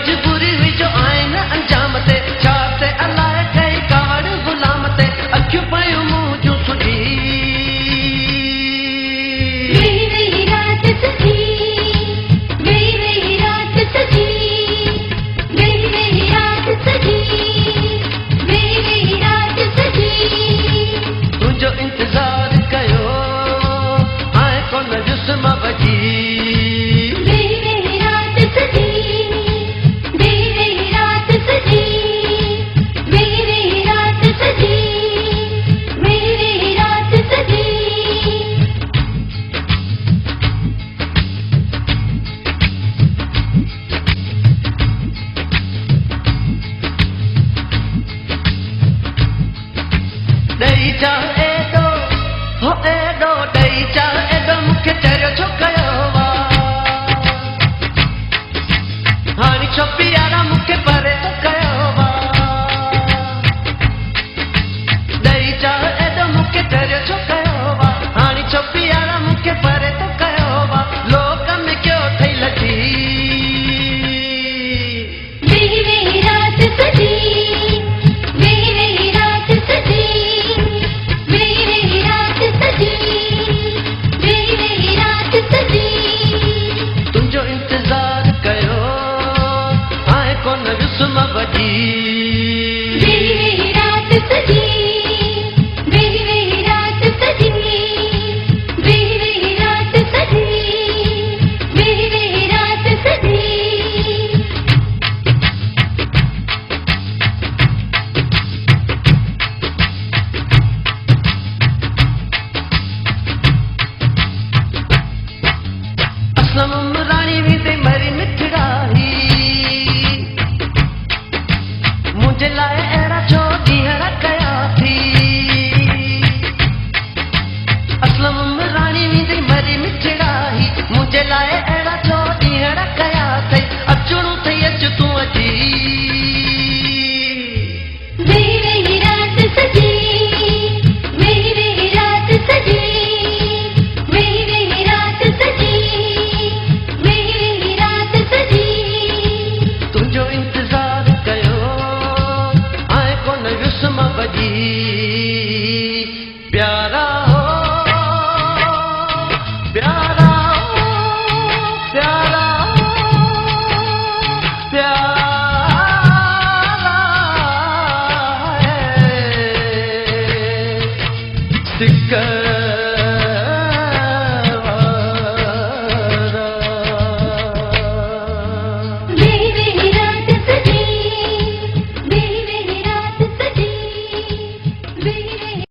मजबूरी हुई जो आए न अंजाम ते छाते अलाए कई कावड़ गुलाम ते अखियूं पयूं मुंह जूं सुजी वेही वेही रात सजी वेही वेही रात सजी वेही वेही रात सजी वेही वेही रात सजी तुंहिंजो इंतज़ार कयो आए कोन जिस्म बजी वेही वेही रात सजी वेही वेही रात सजी वेही वेही रात सजी वेही वेही रात सजी ॾेई जा एॾो हो एॾो ॾेई जा एॾो मूंखे चरियो छो कयो वा हाणे छो प्यारा मूंखे परे तो कयो वा ॾेई जा एॾो मूंखे चरियो छो कयो वा हाणे छो प्यारा मूंखे परे तो कयो वा लोक में कयो ठही लॻी वेही वेही रात सजी वेही वेही रात सजी वेही वेही रात सजी वेही वेही रात सजी तुंहिंजो इंतज़ार कयो आए कोन विस्म बजी वेही वेही रात सजी वेही वेही रात सजी वेही वेही रात सजी वेही वेही रात सजी असलम राणी भी ते मरी मिठड़ाई मुझे लाए अहिड़ा छो ॾींहर कया थी असलम राणी भी ते मरी मिठड़ाई मुझे लाए अहिड़ा छो ॾींहर कया थई अचणो थई अच तूं अची वेही वेही रात सजी वेही वेही रात सजी वेही वेही रात सजी वेही वेही रात सजी तुंहिंजो इंतज़ार कयो आए कोन विस्म बजी प्यारा हो प्यारा हो प्यारा हो प्यारा है सिक